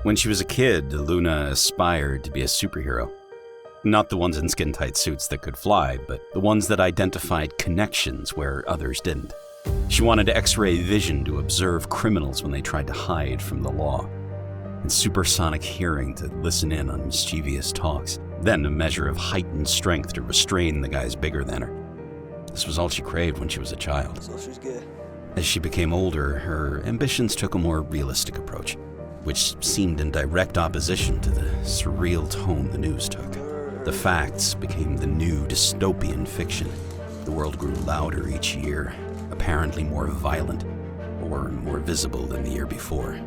When she was a kid, Luna aspired to be a superhero. Not the ones in skin-tight suits that could fly, but the ones that identified connections where others didn't. She wanted X-ray vision to observe criminals when they tried to hide from the law, and supersonic hearing to listen in on mischievous talks, then a measure of heightened strength to restrain the guys bigger than her. This was all she craved when she was a child. So she's good. As she became older, her ambitions took a more realistic approach, which seemed in direct opposition to the surreal tone the news took. The facts became the new dystopian fiction. The world grew louder each year, apparently more violent or more visible than the year before.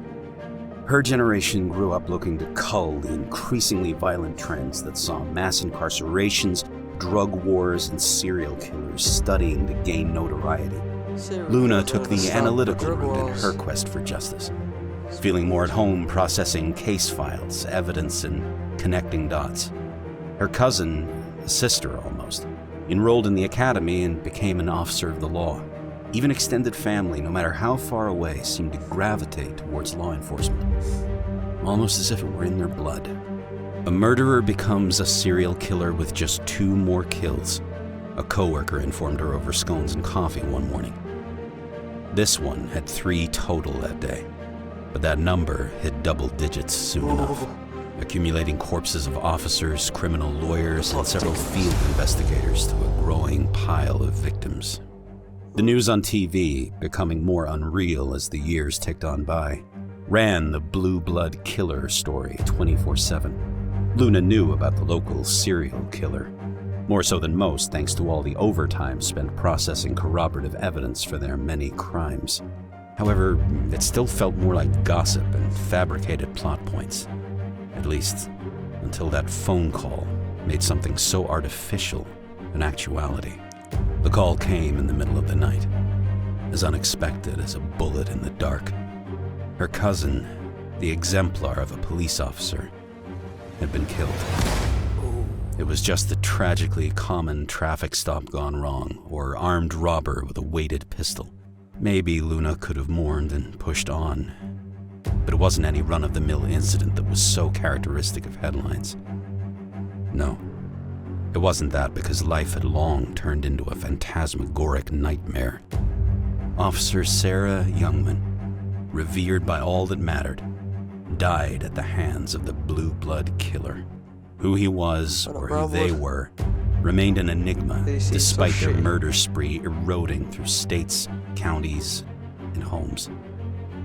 Her generation grew up looking to cull the increasingly violent trends that saw mass incarcerations, drug wars, and serial killers studying to gain notoriety. Luna took the analytical route in her quest for justice, feeling more at home processing case files, evidence, and connecting dots. Her cousin, a sister almost, enrolled in the academy and became an officer of the law. Even extended family, no matter how far away, seemed to gravitate towards law enforcement, almost as if it were in their blood. A murderer becomes a serial killer with just 2 more kills, a coworker informed her over scones and coffee one morning. This one had 3 total that day, but that number hit double digits soon enough, accumulating corpses of officers, criminal lawyers, and several field investigators to a growing pile of victims. The news on TV, becoming more unreal as the years ticked on by, ran the blue blood killer story 24/7. Luna knew about the local serial killer, more so than most thanks to all the overtime spent processing corroborative evidence for their many crimes. However, it still felt more like gossip and fabricated plot points. At least, until that phone call made something so artificial an actuality. The call came in the middle of the night, as unexpected as a bullet in the dark. Her cousin, the exemplar of a police officer, had been killed. It was just a tragically common traffic stop gone wrong, or armed robber with a weighted pistol. Maybe Luna could have mourned and pushed on, but it wasn't any run-of-the-mill incident that was so characteristic of headlines. No, it wasn't that, because life had long turned into a phantasmagoric nightmare. Officer Sarah Youngman, revered by all that mattered, died at the hands of the blue blood killer. Who he was, or who they were, remained an enigma despite their murder spree eroding through states, counties, and homes.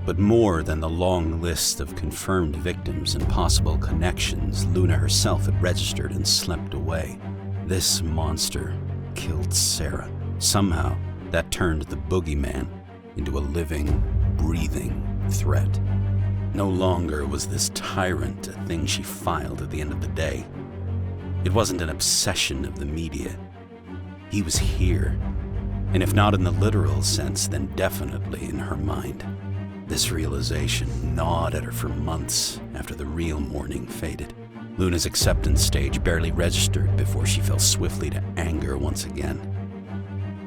But more than the long list of confirmed victims and possible connections Luna herself had registered and slept away, this monster killed Sarah. Somehow, that turned the boogeyman into a living, breathing threat. No longer was this tyrant a thing she filed at the end of the day. It wasn't an obsession of the media. He was here, and if not in the literal sense, then definitely in her mind. This realization gnawed at her for months after the real mourning faded. Luna's acceptance stage barely registered before she fell swiftly to anger once again,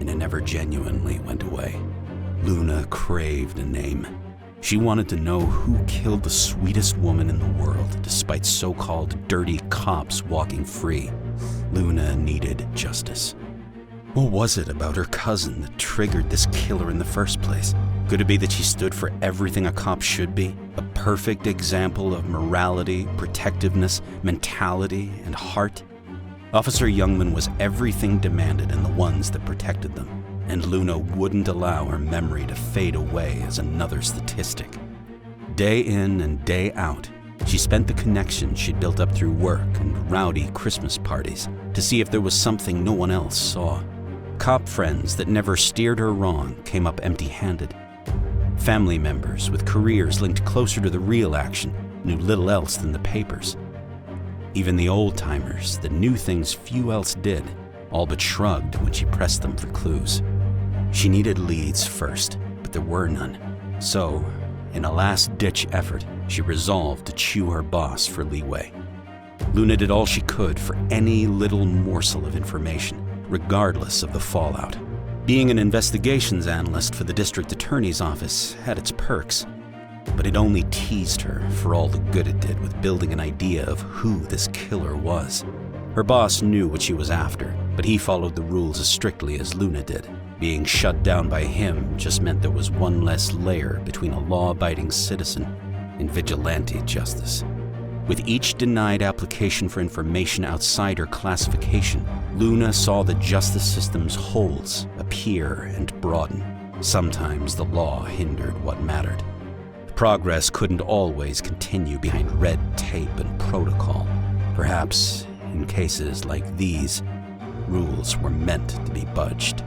and it never genuinely went away. Luna craved a name. She wanted to know who killed the sweetest woman in the world, despite so-called dirty cops walking free. Luna needed justice. What was it about her cousin that triggered this killer in the first place? Could it be that she stood for everything a cop should be? A perfect example of morality, protectiveness, mentality, and heart? Officer Youngman was everything demanded in the ones that protected them, and Luna wouldn't allow her memory to fade away as another statistic. Day in and day out, she spent the connections she'd built up through work and rowdy Christmas parties to see if there was something no one else saw. Cop friends that never steered her wrong came up empty-handed. Family members with careers linked closer to the real action knew little else than the papers. Even the old-timers that knew things few else did all but shrugged when she pressed them for clues. She needed leads first, but there were none. So, in a last-ditch effort, she resolved to chew her boss for leeway. Luna did all she could for any little morsel of information, regardless of the fallout. Being an investigations analyst for the district attorney's office had its perks. but it only teased her for all the good it did with building an idea of who this killer was. Her boss knew what she was after, but he followed the rules as strictly as Luna did. Being shut down by him just meant there was one less layer between a law-abiding citizen and vigilante justice. With each denied application for information outside her classification, Luna saw the justice system's holes appear and broaden. Sometimes the law hindered what mattered. Progress couldn't always continue behind red tape and protocol. Perhaps, in cases like these, rules were meant to be budged.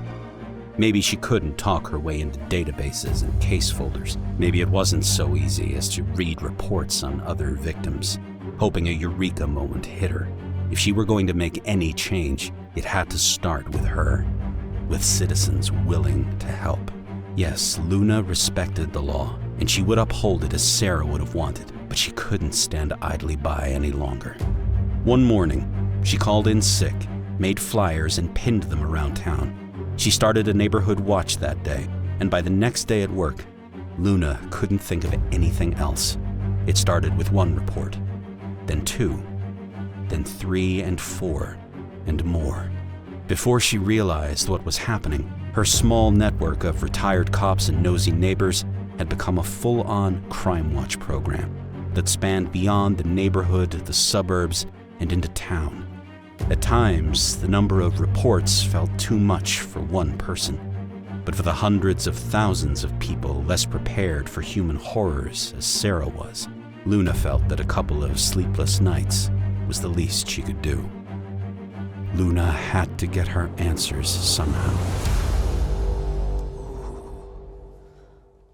Maybe she couldn't talk her way into databases and case folders. Maybe it wasn't so easy as to read reports on other victims, hoping a eureka moment hit her. If she were going to make any change, it had to start with her, with citizens willing to help. Yes, Luna respected the law, and she would uphold it as Sarah would have wanted, but she couldn't stand idly by any longer. One morning, she called in sick, made flyers, and pinned them around town. She started a neighborhood watch that day, and by the next day at work, Luna couldn't think of anything else. It started with one report, then two, then 3 and 4, and more. Before she realized what was happening, her small network of retired cops and nosy neighbors had become a full-on crime watch program that spanned beyond the neighborhood, the suburbs, and into town. At times, the number of reports felt too much for one person, but for the hundreds of thousands of people less prepared for human horrors as Sarah was, Luna felt that a couple of sleepless nights was the least she could do. Luna had to get her answers somehow.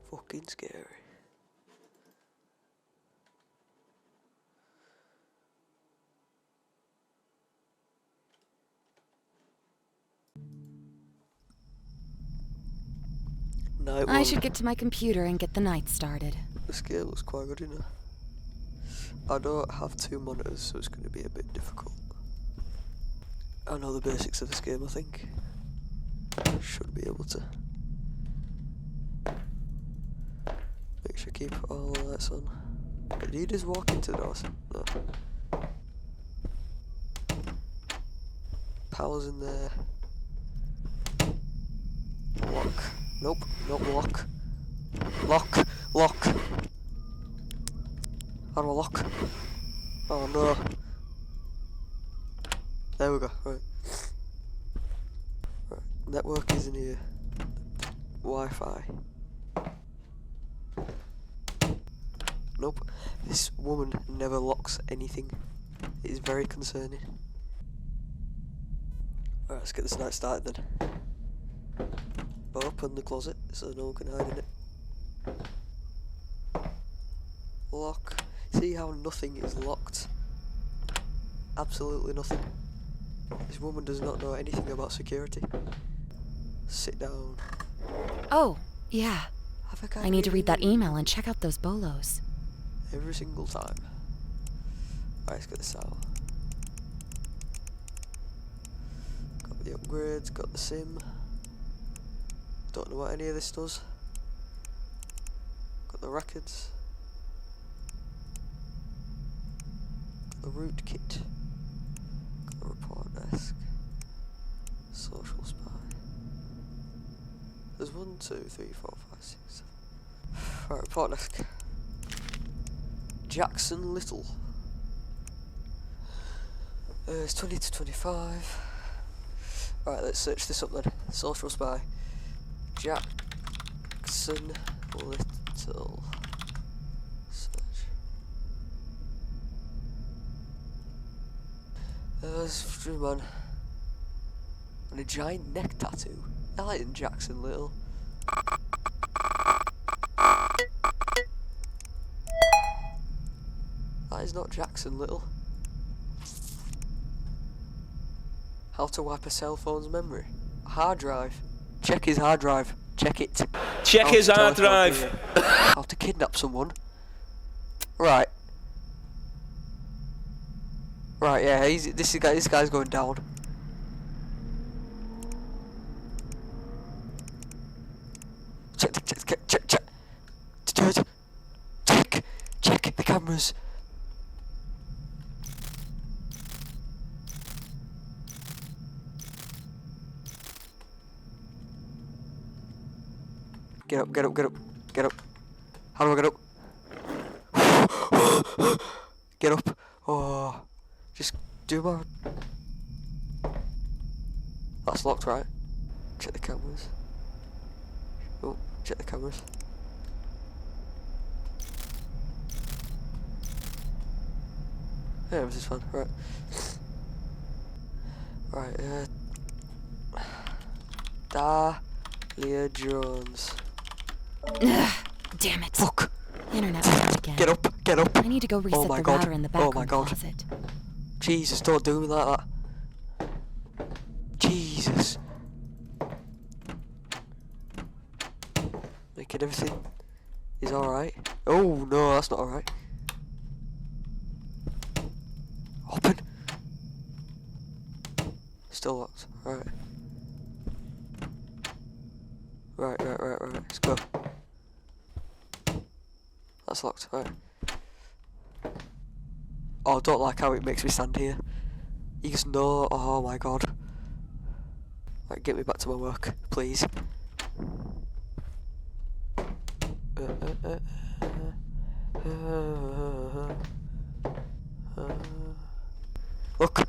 Fucking scary. Night one. I should get to my computer and get the night started. The scale looks quite good, you know. I don't have 2 monitors, so it's going to be a bit difficult. I know the basics of this game, I think. Should be able to. Make sure I keep all the lights on. Did he just walk into the doors? No. Power's in there. Lock. Nope, not lock. Lock. Lock. How do I lock? Oh no. There we go, right. Network is in here. Wi-Fi. Nope. This woman never locks anything. It is very concerning. Alright, let's get this night started then. Open the closet so no one can hide in it. Lock. See how nothing is locked? Absolutely nothing. This woman does not know anything about security. Sit down. Oh, yeah. I need to read that email email and check out those bolos. every single time. Alright, let's get this out. Got the upgrades, got the sim. Don't know what any of this does. Got the records. Got the root kit. Got the report desk. Social spy. There's 1, 2, 3, 4, 5, 6, 7. Right, report desk. Jackson Little. It's 20 to 25. Right, let's search this up then. Social spy. Jackson Little. Search. There's man. And a giant neck tattoo. I like Jackson Little. That is not Jackson Little. How to wipe a cell phone's memory. Hard drive. Check his hard drive. Check it. Check his hard drive. How to kidnap someone. Right. Right, yeah, this guy's going down. Check. cameras. Get up, get up, get up, get up. How do I get up? Get up. Oh, just do my... That's locked, right? Check the cameras. Oh, check the cameras. Yeah, this is fun, right. Right, Dahlia Jones. Ugh, damn it. Fuck! Internet went again. Get up, get up! I need to go reset my the God. router in the Oh back my room God. closet. Jesus, don't do me like that. Jesus. Making everything is alright. Oh no, that's not alright. Open. Still locked. Right. Right. Let's go. That's locked. Right. Oh, I don't like how it makes me stand here. You just know. Oh my God. Right, get me back to my work, please. Look.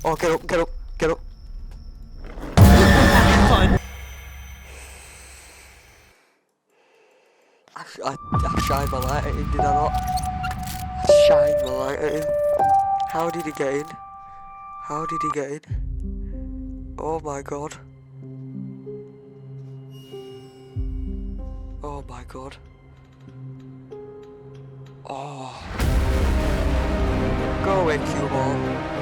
Oh, get up, get up, get up. I shined my light at him, did I not? I shined my light at him. How did he get in? How did he get in? Oh my God. Oh my God. Oh. Go away, cue ball.